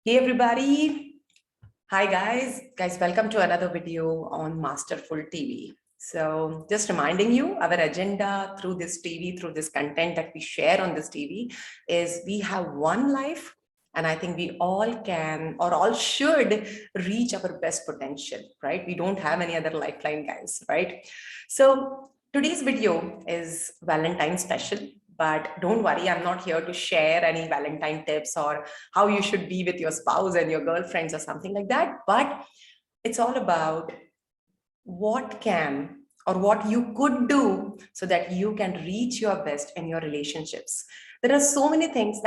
Hey everybody. Hi guys. Guys, welcome to another video on Masterful TV. So just reminding you, our agenda through this TV, through this content that we share on this TV is we have one life, and I think we all can or all should reach our best potential, right? We don't have any other lifeline, guys, right? So today's video is Valentine special, but don't worry, I'm not here to share any Valentine tips or how you should be with your spouse and your girlfriends or something like that. But it's all about what can or what you could do so that you can reach your best in your relationships. There are so many things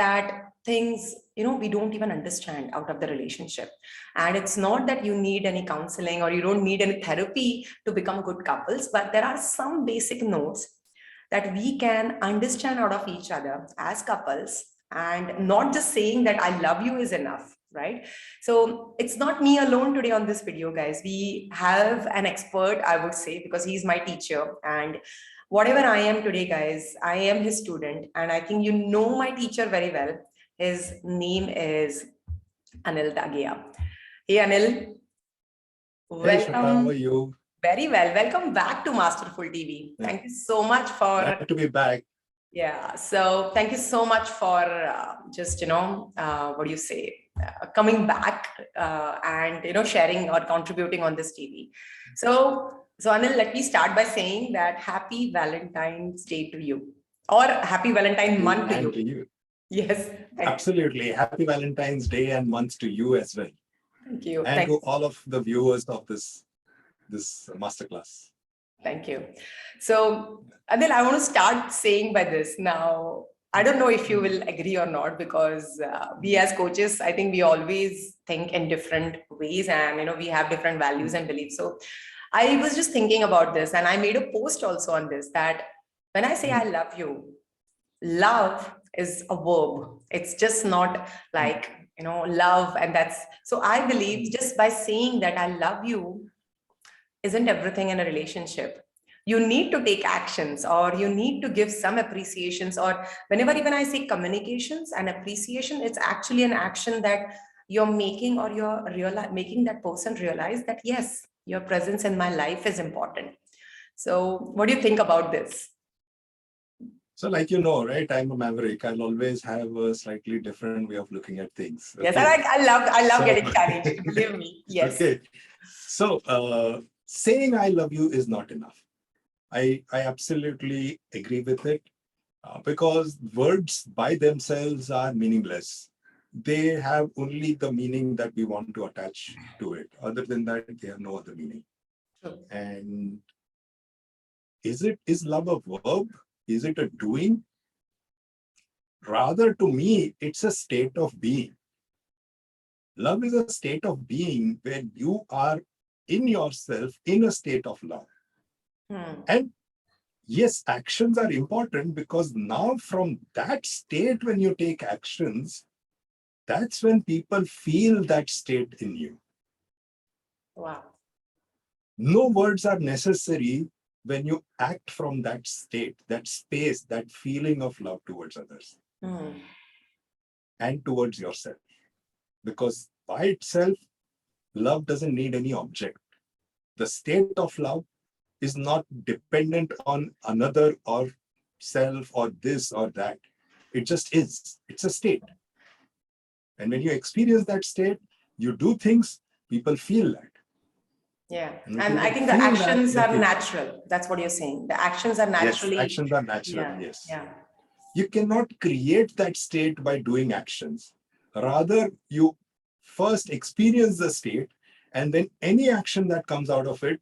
we don't even understand out of the relationship, and it's not that you need any counseling or you don't need any therapy to become good couples, but there are some basic notes that we can understand out of each other as couples, and not just saying that I love you is enough, right? So it's not me alone today on this video, guys. We have an expert, I would say, because he's my teacher, and whatever I am today, guys, I am his student, and I think you know my teacher very well. His name is Anil Dagia. Hey Anil, Hey Shweta, how are welcome. you? Very well. Welcome back to Masterful TV. Thank you so much for Glad to be back. Yeah, so thank you so much for what do you say, coming back and sharing or contributing on this TV. So Anil, let me start by saying that Happy Valentine's Day to you, or Happy Valentine You Month to and you. to you. Yes, Absolutely. Happy Valentine's Day and month to you as well. thank you. And to all of the viewers of this masterclass. Thank you. So, Anil, I want to start saying by this now. I don't know if you will agree or not, because we as coaches, I think we always think in different ways, and we have different values and beliefs. So, I was just thinking about this, and I made a post also on this, that when I say I love you, love is a verb. It's just not like love, and that's so. I believe just by saying that I love you isn't everything in a relationship. You need to take actions, or you need to give some appreciations, or whenever even I say communications and appreciation, it's actually an action that you're making, or making that person realize that yes, your presence in my life is important. So what do you think about this? So like right, I'm a maverick. I'll always have a slightly different way of looking at things. Yes, Okay. I love So getting challenged, believe me. Yes. okay. So saying I love you is not enough. I absolutely agree with it. Because words by themselves are meaningless. They have only the meaning that we want to attach to it. Other than that, they have no other meaning. True. And is love a verb? Is it a doing? Rather, to me, it's a state of being. Love is a state of being where you are in yourself in a state of love. And yes, actions are important, because now from that state, when you take actions, that's when people feel that state in you. Wow. No words are necessary when you act from that state, that space, that feeling of love towards others and towards yourself. Because by itself, love doesn't need any object. The state of love is not dependent on another or self or this or that. It just is. It's a state. And when you experience that state, you do things, people feel that. Yeah, And and I people think the feel actions that, are natural. That's what you're saying. The actions are yes, naturally. actions are natural. Yeah, Yes. yeah. You cannot create that state by doing actions. Rather, you first experience the state, and then any action that comes out of it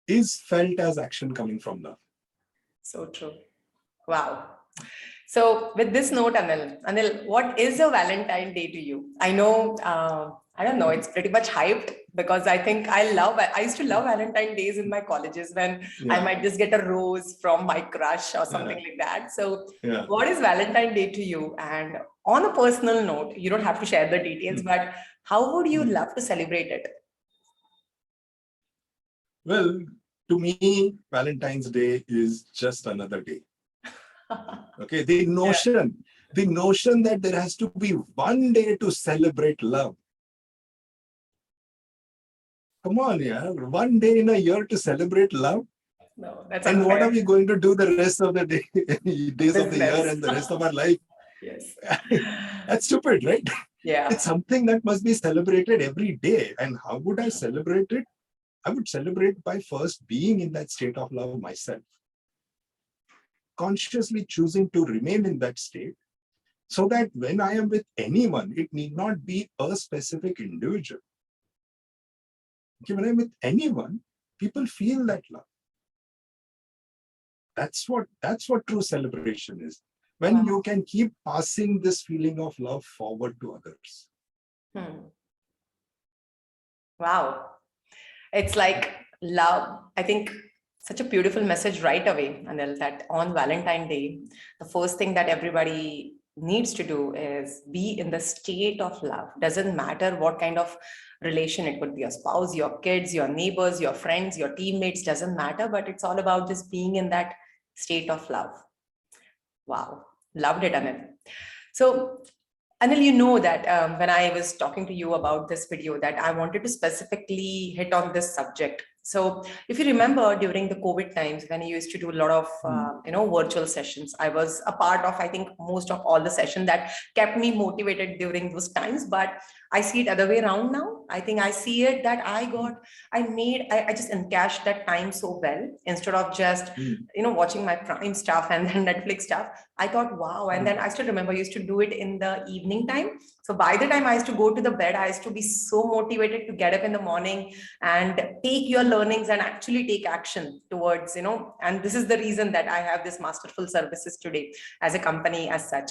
is felt as action coming from love. So true. Wow. So with this note, Anil, what is a Valentine Day to you? I know, I don't know, it's pretty much hyped, because I think I used to love Valentine days in my colleges, when I might just get a rose from my crush or something like that. So what is Valentine Day to you? And on a personal note, you don't have to share the details, but how would you love to celebrate it? Well, to me, Valentine's Day is just another day. Okay, the notion The notion that there has to be one day to celebrate love. Come on, yeah, one day in a year to celebrate love. No, that's And what are unfair. we going to do the rest of the day, days of the year Business. and the rest of our life? Yes. That's stupid, right? Yeah. It's something that must be celebrated every day. And how would I celebrate it? I would celebrate by first being in that state of love myself, consciously choosing to remain in that state, so that when I am with anyone, it need not be a specific individual. Okay, when I'm with anyone, people feel that love. That's what true celebration is. When Wow. you can keep passing this feeling of love forward to others. Wow. It's like love. I think such a beautiful message right away, Anil, that on Valentine's Day, the first thing that everybody needs to do is be in the state of love. Doesn't matter what kind of relation it could be, your spouse, your kids, your neighbors, your friends, your teammates, doesn't matter, but it's all about just being in that state of love. Wow. Loved it, Anil. So Anil, you know that when I was talking to you about this video, that I wanted to specifically hit on this subject. So if you remember during the COVID times, when I used to do a lot of, virtual sessions, I was a part of, I think, most of all the session that kept me motivated during those times. But I see it other way around now. I think I see it that I just encashed that time so well instead of just, watching my Prime stuff and then Netflix stuff. I thought, wow. And then I still remember I used to do it in the evening time. So by the time I used to go to the bed, I used to be so motivated to get up in the morning and take your learnings and actually take action towards, and this is the reason that I have this masterful services today as a company as such.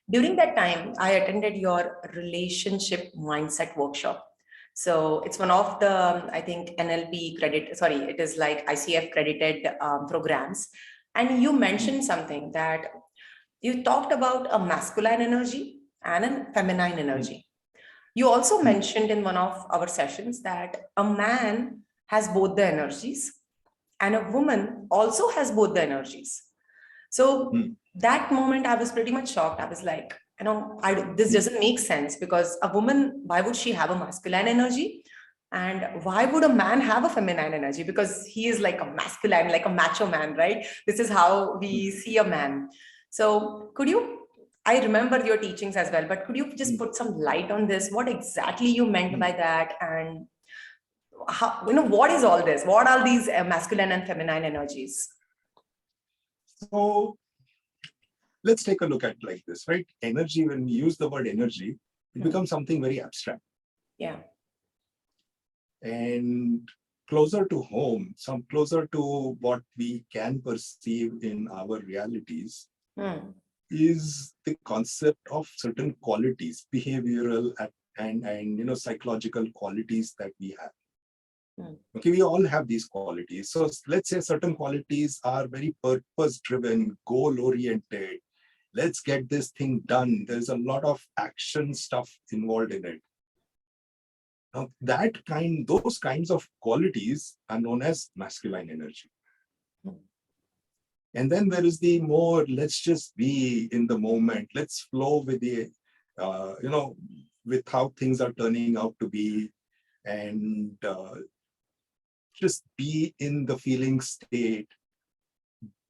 During that time, I attended your relationship mindset workshop. So it's one of the, I think, it is like ICF credited programs. And you mentioned something that you talked about a masculine energy and a feminine energy. You also mentioned in one of our sessions that a man has both the energies and a woman also has both the energies. So that moment I was pretty much shocked. I was like, this doesn't make sense, because a woman, why would she have a masculine energy? And why would a man have a feminine energy? Because he is like a masculine, like a macho man, right? This is how we see a man. So I remember your teachings as well, but could you just put some light on this? What exactly you meant by that? And how, what is all this? What are these masculine and feminine energies? So let's take a look at like this, right? Energy, when we use the word energy, it becomes something very abstract. Yeah. And closer to home, some closer to what we can perceive in our realities, is the concept of certain qualities, behavioral and psychological qualities that we have. Okay, we all have these qualities. So let's say certain qualities are very purpose-driven, goal-oriented. Let's get this thing done. There's a lot of action stuff involved in it. Now, those kinds of qualities are known as masculine energy. And then there is the more, let's just be in the moment. Let's flow with with how things are turning out to be, and just be in the feeling state.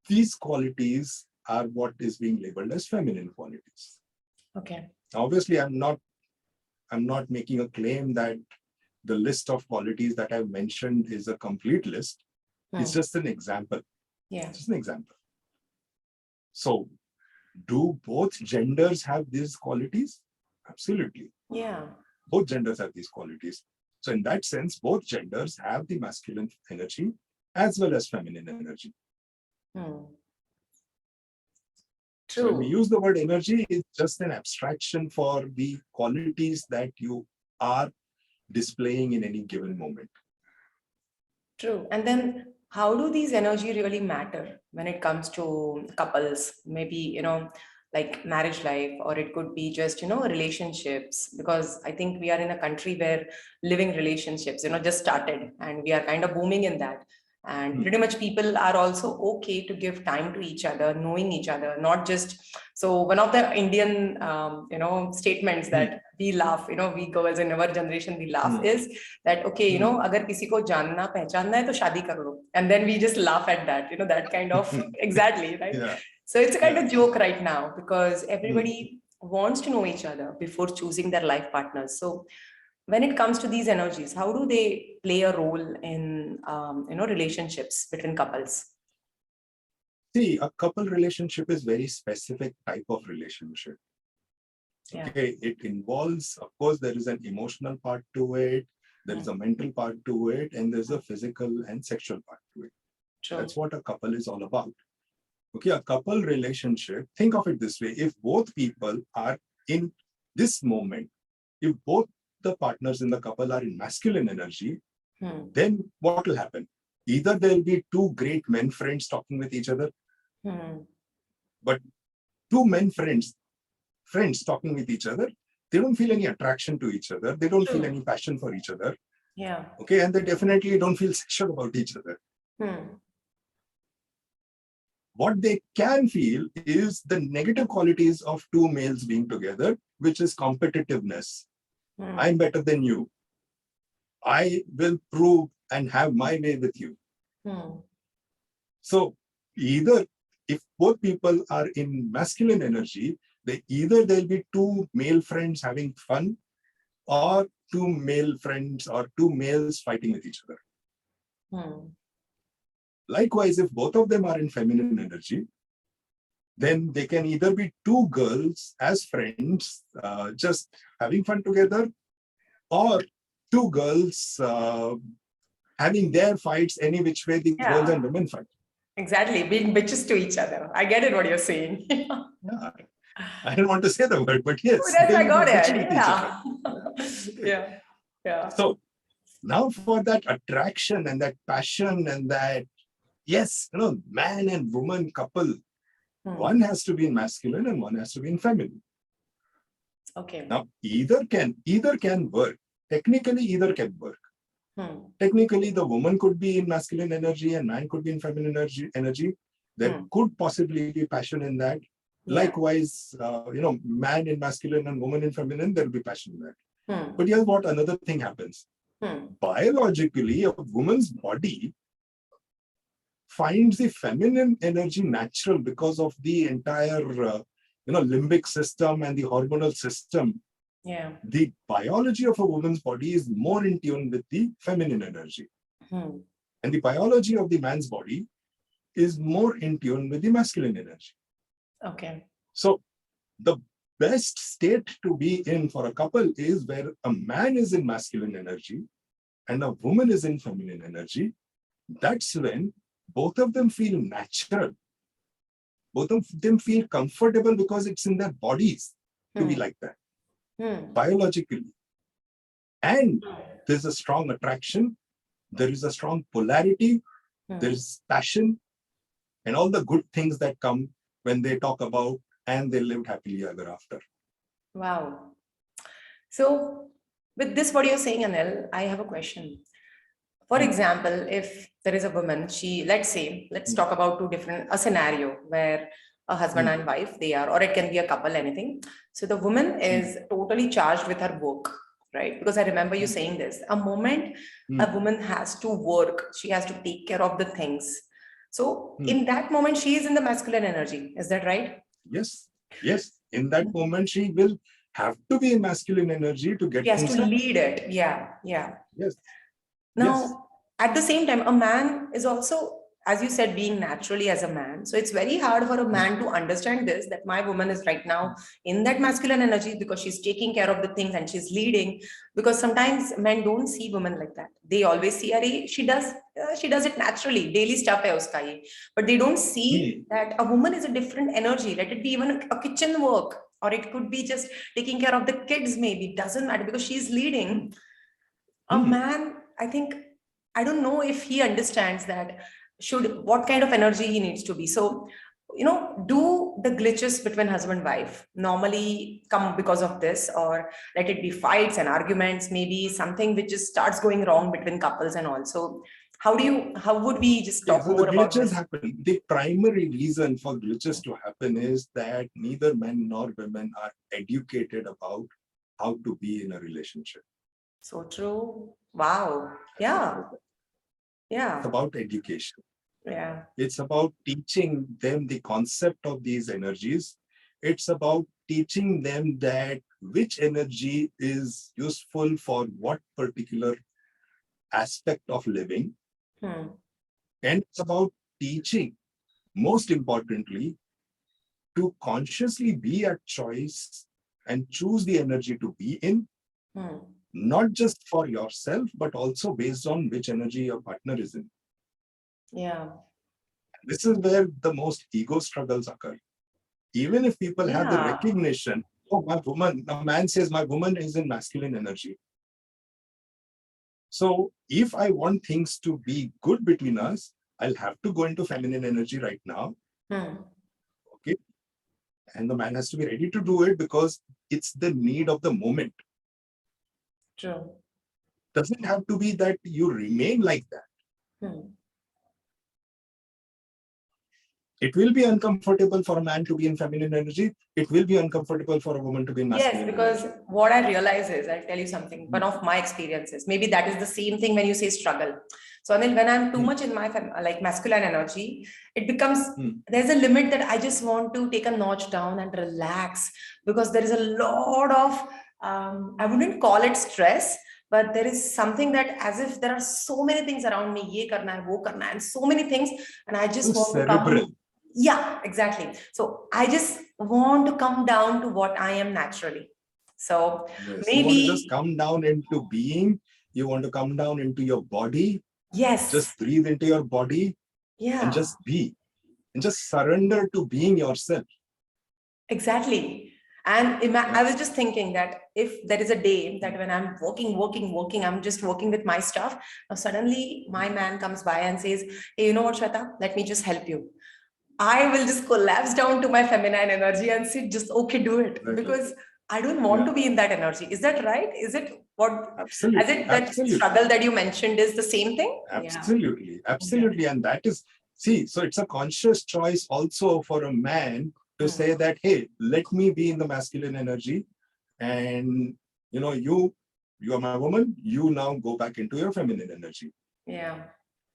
These qualities are what is being labeled as feminine qualities. Okay. Obviously, I'm not making a claim that the list of qualities that I've mentioned is a complete list. It's just an example. Yeah. It's just an example. So, do both genders have these qualities? Absolutely. Yeah. Both genders have these qualities. So in that sense, both genders have the masculine energy as well as feminine energy. True. So when we use the word energy, it's just an abstraction for the qualities that you are displaying in any given moment. True. And then how do these energy really matter when it comes to couples? Maybe, like marriage life, or it could be just, relationships, because I think we are in a country where living relationships, just started and we are kind of booming in that. And pretty much people are also okay to give time to each other, knowing each other, not just. So one of the Indian, statements that we laugh, we girls in our generation, we laugh is that, okay, agar kisi ko janna pehchanna hai to shadi kar lo. And then we just laugh at that, that kind of, exactly, right? Yeah. So it's a kind of joke right now because everybody wants to know each other before choosing their life partners. So when it comes to these energies, how do they play a role in relationships between couples? See, a couple relationship is very specific type of relationship. Okay, it involves, of course, there is an emotional part to it, there is a mental part to it, and there's a physical and sexual part to it. True. That's what a couple is all about. Okay, a couple relationship, think of it this way: if both people are in this moment, if both the partners in the couple are in masculine energy, then what will happen? Either there will be two great men friends talking with each other, but two men friends talking with each other, they don't feel any attraction to each other, they don't feel any passion for each other. Yeah. Okay, and they definitely don't feel sexual about each other. What they can feel is the negative qualities of two males being together, which is competitiveness. I'm better than you. I will prove and have my way with you. So either if both people are in masculine energy, there'll be two male friends having fun, or two male friends or two males fighting with each other. Likewise, if both of them are in feminine energy, then they can either be two girls as friends, just having fun together, or two girls having their fights any which way the girls and women fight. Exactly, being bitches to each other. I get it what you're saying. Yeah. I don't want to say the word, but yes. Yes, I got it. Yeah. Yeah. So now for that attraction and that passion and that, yes, man and woman couple, one has to be in masculine and one has to be in feminine. Okay. Now either can work. Technically, either can work. Technically, the woman could be in masculine energy and man could be in feminine energy. There could possibly be passion in that. Likewise, man in masculine and woman in feminine, there will be passion in that. But here's what another thing happens. Biologically, a woman's body finds the feminine energy natural because of the entire limbic system and the hormonal system. Yeah. The biology of a woman's body is more in tune with the feminine energy. And the biology of the man's body is more in tune with the masculine energy. Okay. So the best state to be in for a couple is where a man is in masculine energy and a woman is in feminine energy. That's when both of them feel natural. Both of them feel comfortable because it's in their bodies to be like that. Biologically. And there's a strong attraction, there is a strong polarity, there is passion, and all the good things that come when they talk about and they lived happily ever after. Wow. So with this, what you're saying, Anil, I have a question. For example, if there is a woman, let's talk about a scenario where a husband and wife, they are, or it can be a couple, anything. So the woman is totally charged with her work, right? Because I remember you saying this, a moment a woman has to work, she has to take care of the things. So in that moment, she is in the masculine energy. Is that right? Yes. Yes. In that moment, she will have to be in masculine energy to get things. She has to done. lead it. Yeah. Yeah. Yes. Now, at the same time, a man is also, as you said, being naturally as a man. So it's very hard for a man to understand this, that my woman is right now in that masculine energy because she's taking care of the things and she's leading. Because sometimes men don't see women like that. They always see, she does it naturally, daily stuff hai uska ye. But they don't see that a woman is a different energy. Let it be even a kitchen work, or it could be just taking care of the kids, maybe. Doesn't matter because she's leading. A man, I think, I don't know if he understands that what kind of energy he needs to be. So, do the glitches between husband and wife normally come because of this, or let it be fights and arguments, maybe something which just starts going wrong between couples and all. So how would we just Okay, talk so the more about glitches this? happen. The primary reason for glitches to happen is that neither men nor women are educated about how to be in a relationship. So true. Wow. Yeah. It's Yeah. about education. Yeah. It's about teaching them the concept of these energies. It's about teaching them that which energy is useful for what particular aspect of living. Hmm. And it's about teaching, most importantly, to consciously be at choice and choose the energy to be in, Hmm. not just for yourself, but also based on which energy your partner is in. Yeah. This is where the most ego struggles occur. Even if people have the Yeah. recognition, oh, my woman, a man says, my woman is in masculine energy. So if I want things to be good between us, I'll have to go into feminine energy right now. Hmm. Okay. And the man has to be ready to do it because it's the need of the moment. True. Doesn't have to be that you remain like that. Hmm. It will be uncomfortable for a man to be in feminine energy. It will be uncomfortable for a woman to be in Yes, masculine because energy. what I realize is, I'll tell you something, one of my experiences, maybe that is the same thing when you say struggle. So Anil, when I'm too Hmm. much in my like masculine energy, it becomes, Hmm. there's a limit that I just want to take a notch down and relax, because there is a lot of, I wouldn't call it stress, but there is something that as if there are so many things around me, ye karna hai, wo karna hai, and so many things, and I just Too want to cerebral. come. Yeah, exactly. So I just want to come down to what I am naturally. So Yes. You want to just maybe, come down into being. You want to come down into your body. yes, Just breathe into your body and yeah, just be. And just surrender to being yourself. exactly. And I Yeah. was just thinking that if there is a day that when I'm working, I'm just working with my stuff. Now suddenly my man comes by and says, hey, you know what, Shweta, let me just help you. I will just collapse down to my feminine energy and say, just okay, do it. Exactly. Because I don't want Yeah. to be in that energy. Is that right? Is it what, as Absolutely. it that Absolutely. struggle that you mentioned is the same thing? Yeah. Absolutely. Yeah. Absolutely. And that is, see, so it's a conscious choice also for a man to Hmm. say that, hey, let me be in the masculine energy. And, you are my woman, you now go back into your feminine energy. Yeah.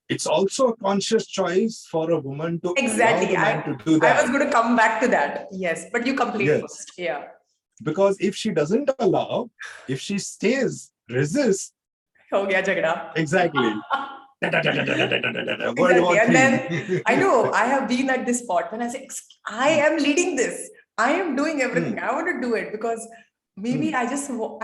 It's also a conscious choice for a woman to allow Exactly. the man to do I was that. going to come back to that. Yes, but you complete Yes. first. Yeah. Because if she doesn't allow, if she stays, resist, हो गया झगड़ा. exactly. World Exactly. War And Three. then I know I have been at this spot when I say, I am leading this. I am doing everything. Hmm, I want to do it because maybe hmm, I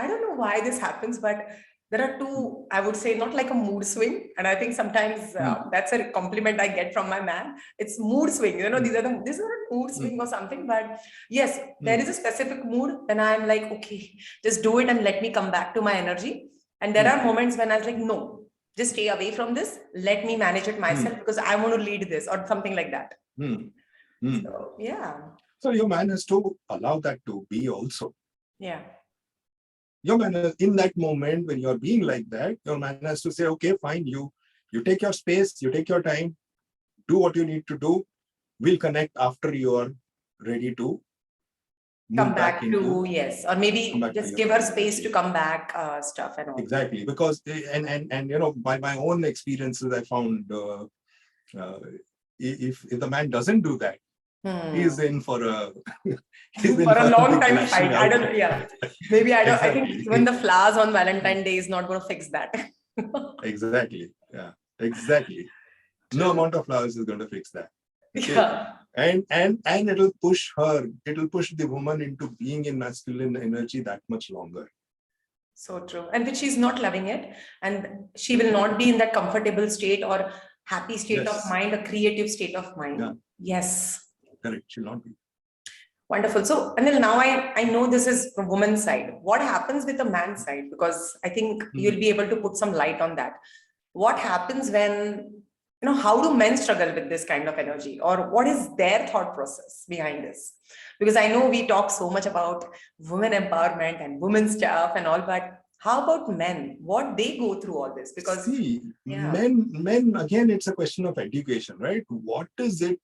don't know why this happens, but there are two, I would say, not like a mood swing. And I think sometimes hmm, that's a compliment I get from my man. It's mood swing. You know, hmm, this is not a mood hmm, swing or something, but yes, there hmm, is a specific mood when I'm like, okay, just do it and let me come back to my energy. And there hmm, are moments when I was like, no, just stay away from this, let me manage it hmm, myself because I want to lead this or something like that. hmm, hmm. So yeah. So your man has to allow that to be also. Yeah. Your man, in that moment when you're being like that, your man has to say, okay, fine, you take your space, you take your time, do what you need to do. We'll connect after you are ready to Come move back back into, to, yes, or come maybe back to just your give her feminine space to energy. come back, stuff and all. Exactly, because and by my own experiences, I found uh, if the man doesn't do that, he's Hmm. in for a he's in For a for a long big time lashing fight. I out. don't know. Yeah. Maybe I don't, I think Exactly. even the flowers on Valentine's Day is not going to fix that. Exactly. Yeah. Exactly. No True. amount of flowers is going to fix that. Okay. Yeah. And it'll push her, it'll push the woman into being in masculine energy that much longer. So true. And which she's not loving it. And she will not be in that comfortable state or happy state of Yes. mind, a creative state of mind. Yeah. Yes. Correct. She'll not be. Wonderful. So, Anil, now I know this is the woman's side. What happens with the man's side? Because I think you'll Mhm. be able to put some light on that. What happens when, how do men struggle with this kind of energy? Or what is their thought process behind this? Because I know we talk so much about women empowerment and women's stuff and all, but how about men? What they go through all this? Because See, yeah. men, again, it's a question of education, right? What is it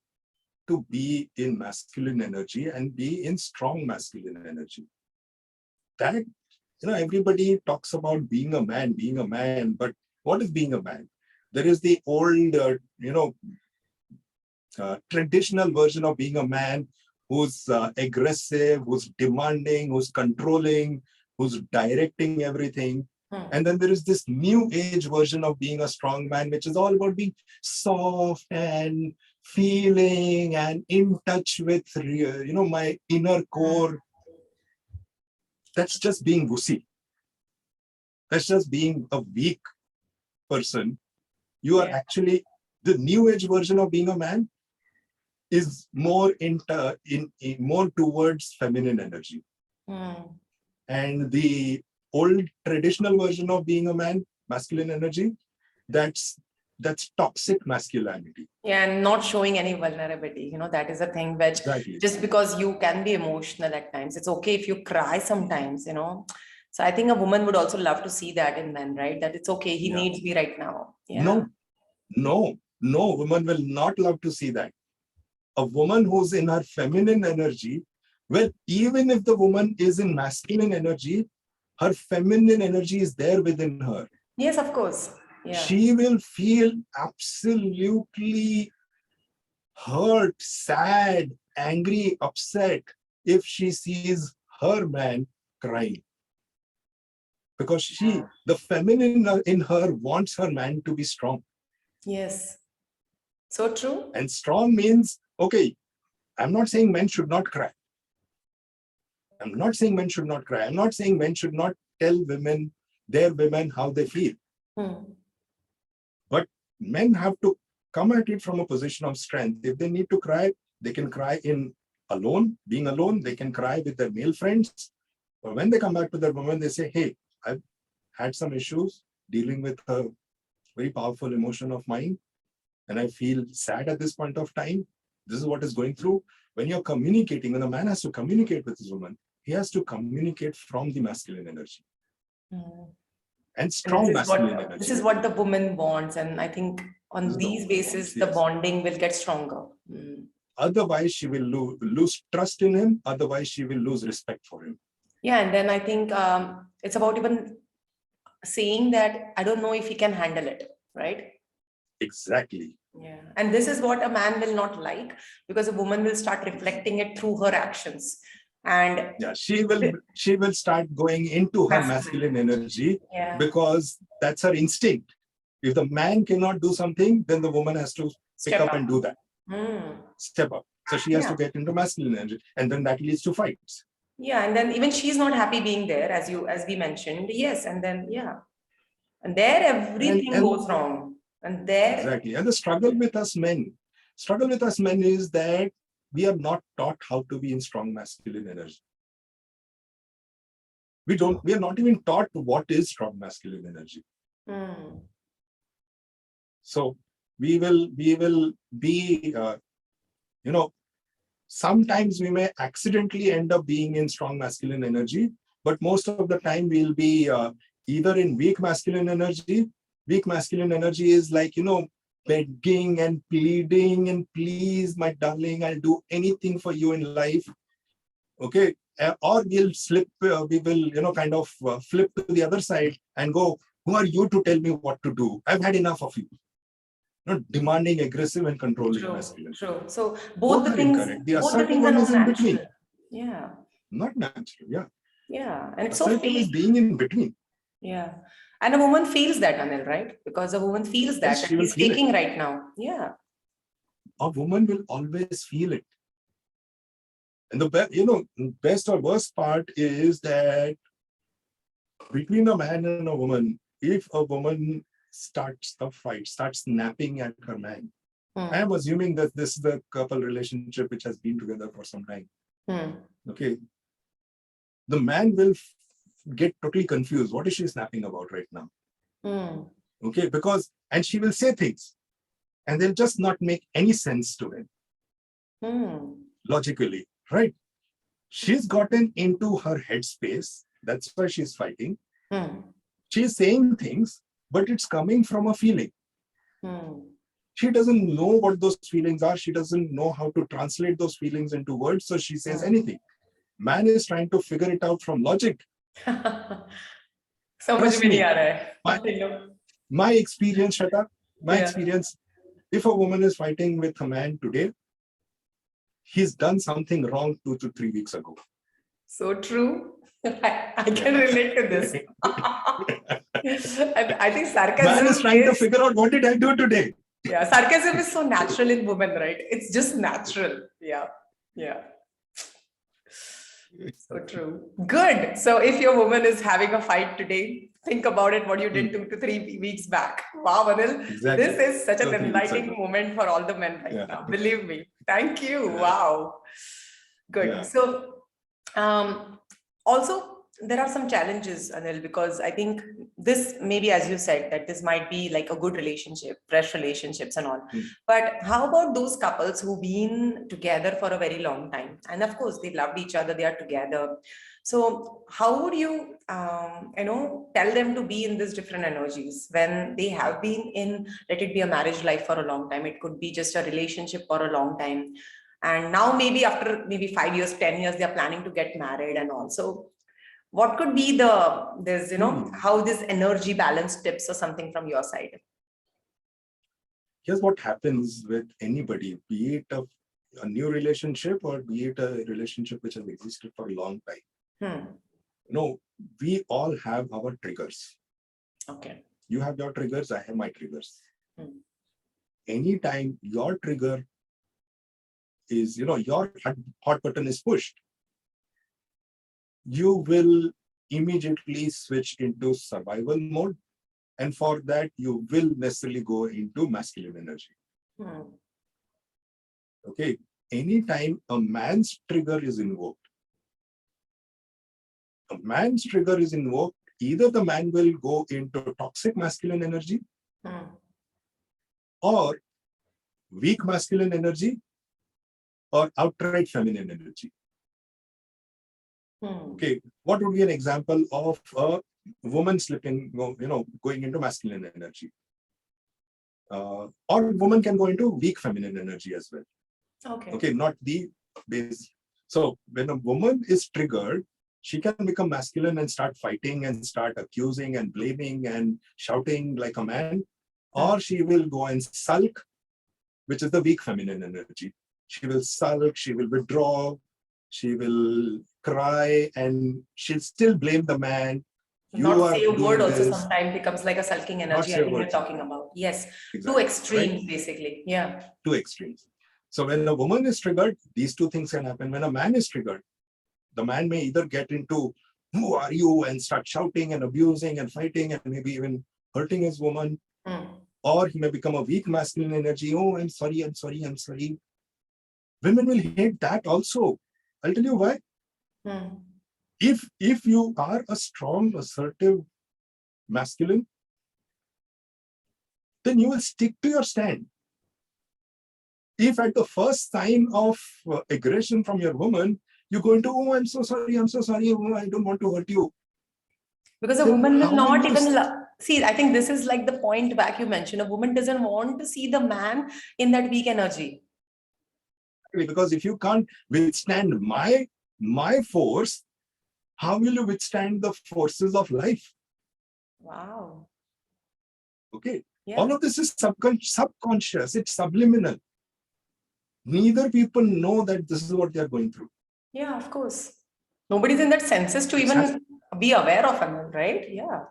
to be in masculine energy and be in strong masculine energy? That, everybody talks about being a man, but what is being a man? There is the old, traditional version of being a man who's aggressive, who's demanding, who's controlling, who's directing everything. And then there is this new age version of being a strong man, which is all about being soft and feeling and in touch with, my inner core. That's just being wussy. That's just being a weak person. You are actually the new age version of being a man is more in more towards feminine energy. And the old traditional version of being a man, masculine energy, that's toxic masculinity. Yeah, and not showing any vulnerability. That is a thing which just because you can be emotional at times, it's okay if you cry sometimes, So I think a woman would also love to see that in men, right? That it's okay, he needs me right now. Yeah. No, woman will not love to see that. A woman who's in her feminine energy, well, even if the woman is in masculine energy, her feminine energy is there within her. Yes, of course. Yeah. She will feel absolutely hurt, sad, angry, upset if she sees her man crying. Because the feminine in her wants her man to be strong. Yes. So true. And strong means, okay, I'm not saying men should not cry. I'm not saying men should not cry. I'm not saying men should not tell their women how they feel. But men have to come at it from a position of strength. If they need to cry, they can cry being alone. They can cry with their male friends. But when they come back to their woman, they say, hey, I've had some issues dealing with a very powerful emotion of mine. And I feel sad at this point of time. This is what is going through. When you're communicating, when a man has to communicate with his woman, he has to communicate from the masculine energy. And strong masculine energy. This is what the woman wants. And I think on these bases, the bonding will get stronger. Otherwise, she will lose trust in him. Otherwise, she will lose respect for him. Yeah, and then I think it's about even saying that I don't know if he can handle it, right? Exactly. Yeah, and this is what a man will not like, because a woman will start reflecting it through her actions. And yeah, she will start going into her masculine energy, because that's her instinct. If the man cannot do something, then the woman has to pick up and do that. Step up. So she has to get into masculine energy, and then that leads to fights. Yeah, and then even she's not happy being there, as we mentioned. Yes, and then and there everything goes wrong. And there exactly. And the struggle with us men is that we are not taught how to be in strong masculine energy. We are not even taught what is strong masculine energy. So we will be, sometimes we may accidentally end up being in strong masculine energy, but most of the time we'll be either in weak masculine energy. Weak masculine energy is like, begging and pleading and please, my darling, I'll do anything for you in life. Okay. Or we'll we will, kind of flip to the other side and go, who are you to tell me what to do? I've had enough of you. Not demanding, aggressive, and controlling masculine. True. So both the things, the assertive one is in between. Yeah. Not natural. Yeah. Yeah. And it's assertive so fake. Is being in between. Yeah. And a woman feels that, Anil, right? Because a woman feels that he's taking right now. Yeah. A woman will always feel it. And the best or worst part is that between a man and a woman, if a woman starts a fight, starts snapping at her man, I am assuming that this is the couple relationship which has been together for some time. Okay. The man will get totally confused. What is she snapping about right now? Okay, and she will say things and they'll just not make any sense to him. Logically, right? She's gotten into her headspace. That's why she's fighting. She's saying things, but it's coming from a feeling. She doesn't know what those feelings are. She doesn't know how to translate those feelings into words. So she says anything. Man is trying to figure it out from logic. Trust me. My experience, Shweta, experience, if a woman is fighting with a man today, he's done something wrong 2 to 3 weeks ago. So true. I can relate to this. I think sarcasm man is trying to figure out, what did I do today? Yeah, sarcasm is so natural in women, right? It's just natural. Yeah. So true. Good. So if your woman is having a fight today, think about it, what you did 2 to 3 weeks back. Wow, Anil, this is such an enlightening moment for all the men right now. Believe me. Thank you. Wow. Good. So also, there are some challenges, Anil, because I think this, maybe as you said, that this might be like a good relationship, fresh relationships and all. But how about those couples who've been together for a very long time? And of course, they loved each other, they are together. So how would you, tell them to be in these different energies when they have been in, let it be a marriage life for a long time. It could be just a relationship for a long time. And now maybe after maybe 5 years, 10 years, they're planning to get married and also. What could be how this energy balance tips or something from your side? Here's what happens with anybody, be it a new relationship or be it a relationship which has existed for a long time. We all have our triggers. Okay. You have your triggers, I have my triggers. Anytime your trigger is, your hot button is pushed, you will immediately switch into survival mode. And for that, you will necessarily go into masculine energy. Okay. Anytime a man's trigger is invoked, either the man will go into toxic masculine energy or weak masculine energy or outright feminine energy. Okay, what would be an example of a woman slipping, going into masculine energy? Or woman can go into weak feminine energy as well. Okay, not the base. So when a woman is triggered, she can become masculine and start fighting and start accusing and blaming and shouting like a man, or she will go and sulk, which is the weak feminine energy. She will sulk, she will withdraw, she will cry, and she'll still blame the man. Not say a word also sometimes becomes like a sulking energy. I think you're talking about. Yes, exactly. Two extremes, basically. Yeah. Two extremes. So when a woman is triggered, these two things can happen. When a man is triggered, the man may either get into, who are you, and start shouting and abusing and fighting and maybe even hurting his woman. Or he may become a weak masculine energy. Oh, I'm sorry. Women will hate that also. I'll tell you why. If you are a strong, assertive masculine, then you will stick to your stand. If at the first sign of aggression from your woman, you go into, oh, I'm so sorry, oh, I don't want to hurt you. Because a woman will not even see, I think this is like the point back you mentioned, a woman doesn't want to see the man in that weak energy. Because if you can't withstand my force, how will you withstand the forces of life? Wow. Okay. Yeah. All of this is subconscious, it's subliminal. Neither people know that this is what they are going through. Yeah, of course. Nobody's in that senses to even be aware of them, right? Yeah.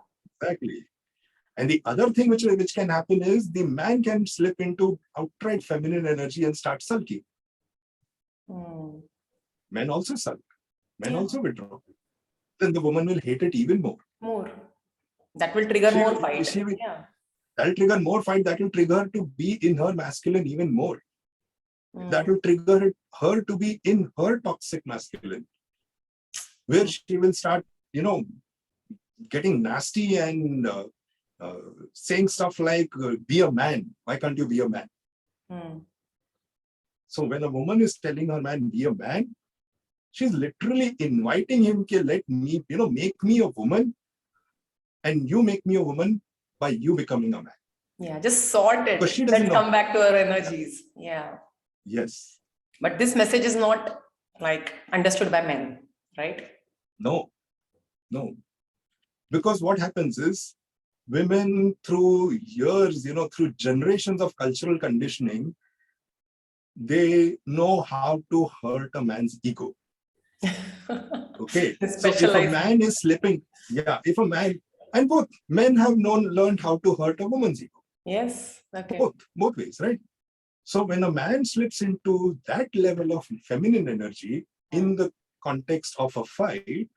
Exactly. And the other thing which can happen is the man can slip into outright feminine energy and start sulking. Men also sulk. Men also withdraw. Then the woman will hate it even more. That will trigger more fight. That will trigger more fight. That will trigger her to be in her masculine even more. That will trigger her to be in her toxic masculine, where she will start, getting nasty and saying stuff like, be a man. Why can't you be a man? So when a woman is telling her man, be a man, she's literally inviting him, let me, make me a woman and you make me a woman by you becoming a man. Yeah, just sort it. Because she doesn't Let's know. come back to our energies. Yeah. Yes. But this message is not like understood by men, right? No. Because what happens is women through years, through generations of cultural conditioning, they know how to hurt a man's ego. Okay. So if a man is slipping, if a man, and both men have learned how to hurt a woman's ego. Yes. Okay. Both ways, right? So when a man slips into that level of feminine energy in the context of a fight,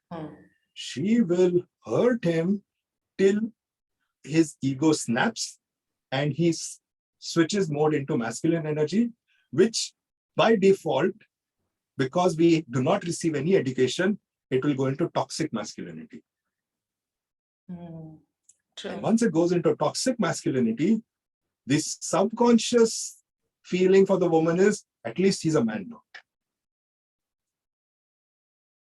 she will hurt him till his ego snaps and he switches mode into masculine energy, which by default, because we do not receive any education, it will go into toxic masculinity. True. And once it goes into toxic masculinity, this subconscious feeling for the woman is, at least he's a man now.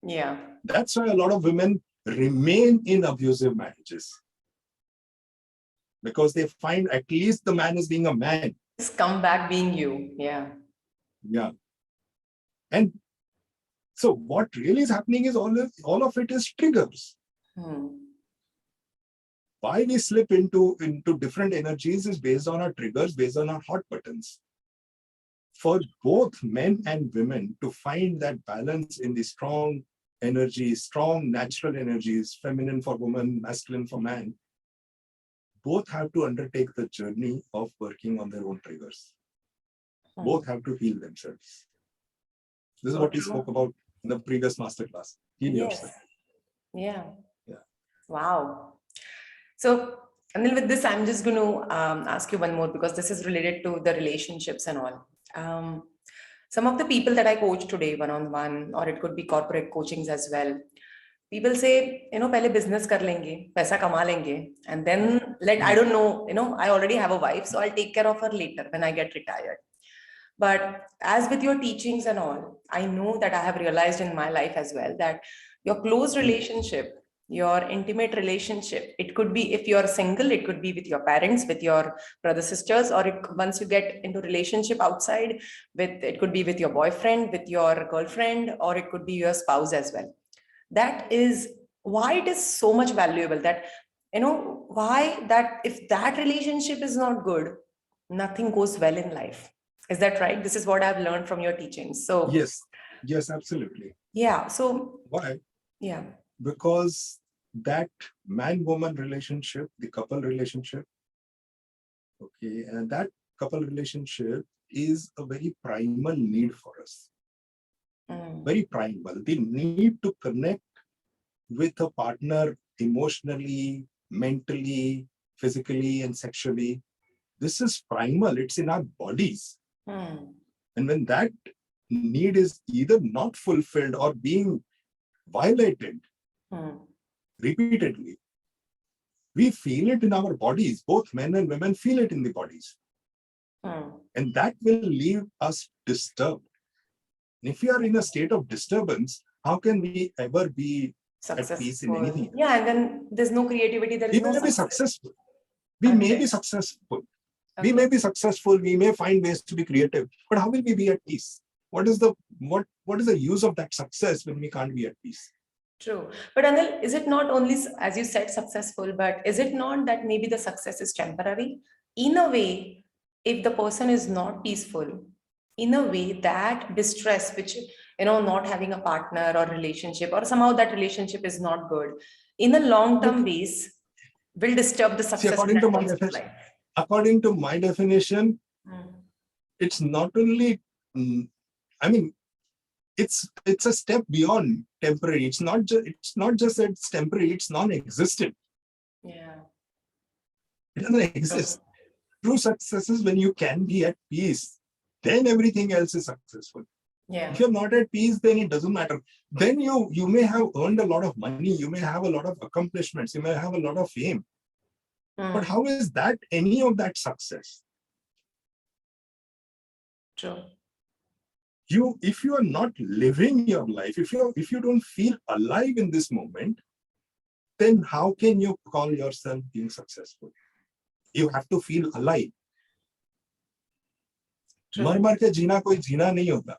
Yeah. That's why a lot of women remain in abusive marriages. Because they find at least the man is being a man. Just come back being you. Yeah. Yeah. And so what really is happening is all of it is triggers. Why we slip into different energies is based on our triggers, based on our hot buttons. For both men and women to find that balance in the strong energies, strong natural energies, feminine for woman, masculine for man, both have to undertake the journey of working on their own triggers. Both have to heal themselves. This is what we spoke about in the previous masterclass. Heal yourself. Yeah. Wow. So, Anil, with this, I'm just going to ask you one more, because this is related to the relationships and all. Some of the people that I coach today one-on-one, or it could be corporate coachings as well, people say, pehle business kar lenge, paisa kama lenge, and then I don't know, I already have a wife, so I'll take care of her later when I get retired. But as with your teachings and all, I know that I have realized in my life as well that your close relationship, your intimate relationship, it could be, if you're single, it could be with your parents, with your brothers, sisters, or once you get into relationship outside, it could be with your boyfriend, with your girlfriend, or it could be your spouse as well. That is why it is so much valuable, that, why that if that relationship is not good, nothing goes well in life. Is that right? This is what I've learned from your teachings. So yes, absolutely. Yeah. So why? Yeah. Because that man-woman relationship, the couple relationship, okay, and that couple relationship is a very primal need for us. Very primal. The need to connect with a partner emotionally, mentally, physically, and sexually. This is primal. It's in our bodies. And when that need is either not fulfilled or being violated repeatedly, we feel it in our bodies. Both men and women feel it in the bodies. And that will leave us disturbed. And if we are in a state of disturbance, how can we ever be at peace in anything? Yeah, and then there's no creativity. There is no success. We may be successful. We may be successful. We may find ways to be creative. But how will we be at peace? What is the use of that success when we can't be at peace? True. But Anil, is it not only, as you said, successful, but is it not that maybe the success is temporary? In a way, if the person is not peaceful, in a way that distress, which, not having a partner or relationship, or somehow that relationship is not good, in a long-term base, will disturb the success. According to my definition, it's not only, it's a step beyond temporary. It's not just that it's temporary, it's non-existent. Yeah. It doesn't exist. True success is when you can be at peace. Then everything else is successful. Yeah. If you're not at peace, then it doesn't matter. Then you may have earned a lot of money, you may have a lot of accomplishments, you may have a lot of fame. But how is that any of that success? True. If you are not living your life, if you don't feel alive in this moment, then how can you call yourself being successful? You have to feel alive. मर मर के जीना कोई जीना नहीं होता.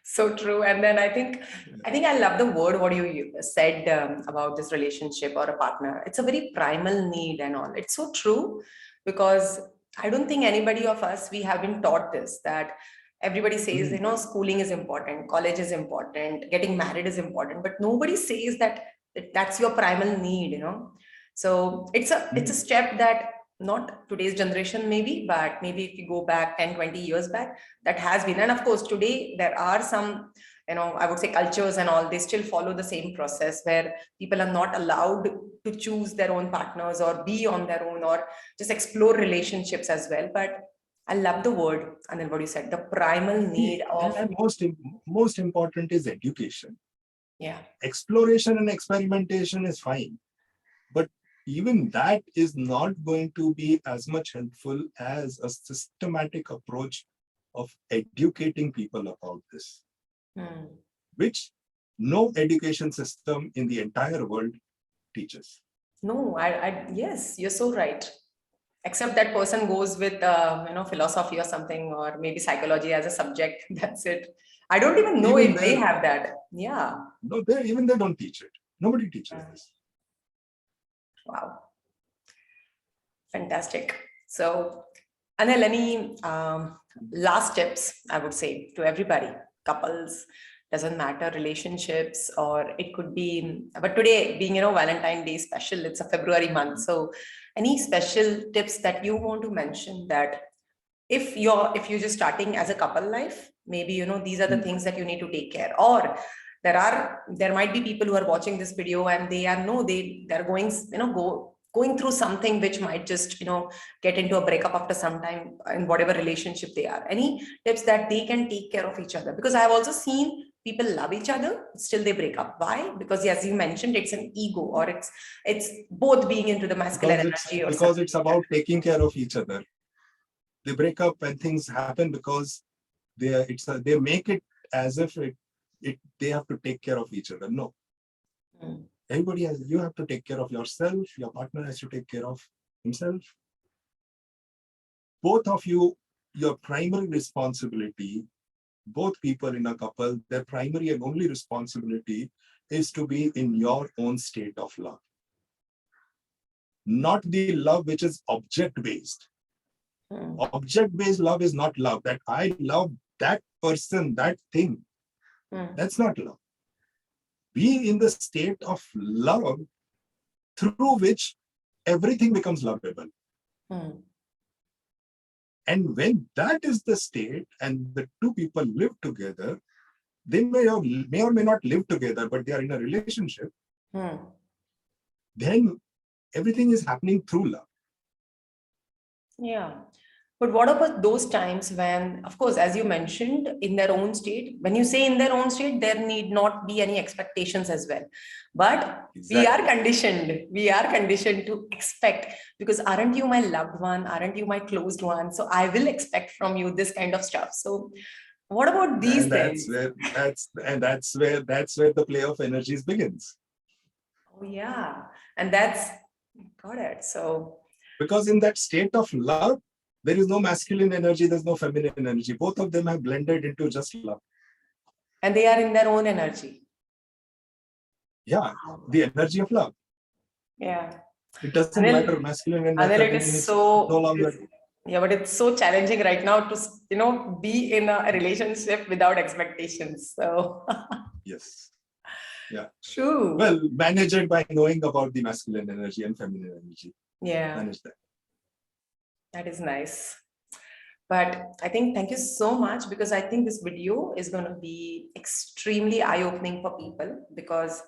So true. And then I think I love the word what you said about this relationship or a partner. It's a very primal need and all. It's so true, because I don't think anybody of us, we have been taught this, that everybody says, you know, schooling is important, college is important, getting married is important, but nobody says that that's your primal need, you know. So it's a step that not today's generation maybe, but maybe if you go back 10, 20 years back, that has been. And of course, today there are some, you know, I would say cultures and all, they still follow the same process where people are not allowed to choose their own partners or be on their own or just explore relationships as well. But I love the word, Anil, what you said, the primal need of. And most important is education. Yeah. Exploration and experimentation is fine, but even that is not going to be as much helpful as a systematic approach of educating people about this, which no education system in the entire world teaches. No, yes, you're so right. Except that person goes with, you know, philosophy or something, or maybe psychology as a subject. That's it. I don't even know if they have that. Yeah. No, even they don't teach it. Nobody teaches this. Wow. Fantastic. So, Anil, any last tips, I would say, to everybody, couples, doesn't matter, relationships, or it could be, but today being, you know, Valentine's Day special, it's a February month. So any special tips that you want to mention, that if you're just starting as a couple life, maybe, you know, these are the things that you need to take care, or there might be people who are watching this video and they're going, you know, going through something which might just, you know, get into a breakup after some time in whatever relationship they are. Any tips that they can take care of each other? Because I've also seen people love each other, still they break up. Why? Because as you mentioned, it's an ego, or it's both being into the masculine energy, or because it's about taking care of each other. They break up and things happen because they make it as if they have to take care of each other. No. You have to take care of yourself. Your partner has to take care of himself. Both of you, your primary responsibility, both people in a couple, their primary and only responsibility is to be in your own state of love. Not the love which is object-based. Object-based love is not love. That I love that person, that thing. That's not love. Be in the state of love through which everything becomes lovable. And when that is the state and the two people live together, they may or may not live together, but they are in a relationship, then everything is happening through love. Yeah. But what about those times when, of course, as you mentioned, in their own state, when you say in their own state, there need not be any expectations as well. But we are conditioned to expect, because aren't you my loved one? Aren't you my closed one? So I will expect from you this kind of stuff. So what about these things? That's where the play of energies begins. Oh, yeah. And got it. So because in that state of love, there is no masculine energy, there's no feminine energy. Both of them have blended into just love. And they are in their own energy. Yeah, the energy of love. Yeah. It doesn't matter, masculine and feminine. It is so no longer. Yeah, but it's so challenging right now to, you know, be in a relationship without expectations. So yes. Yeah. True. Well, manage it by knowing about the masculine energy and feminine energy. Yeah. Manage that. That is nice. But I think thank you so much, because I think this video is going to be extremely eye-opening for people, because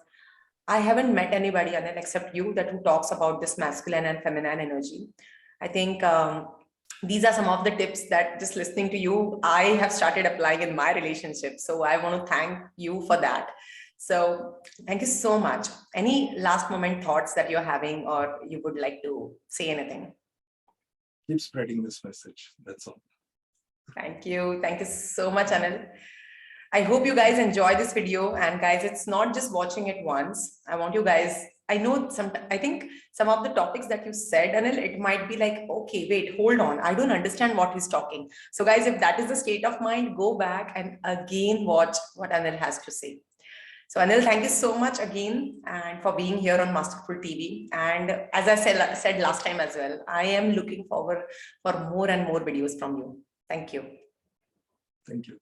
I haven't met anybody, Anil, except you, that who talks about this masculine and feminine energy. I think these are some of the tips that, just listening to you, I have started applying in my relationship. So I want to thank you for that. So thank you so much. Any last moment thoughts that you're having, or you would like to say anything? Keep spreading this message. That's all. Thank you. Thank you so much, Anil. I hope you guys enjoy this video. And guys, it's not just watching it once. I want you guys, I know I think some of the topics that you said, Anil, it might be like, okay, wait, hold on. I don't understand what he's talking. So guys, if that is the state of mind, go back and again watch what Anil has to say. So Anil, thank you so much again and for being here on Masterful TV. And as I said last time as well, I am looking forward for more and more videos from you. Thank you. Thank you.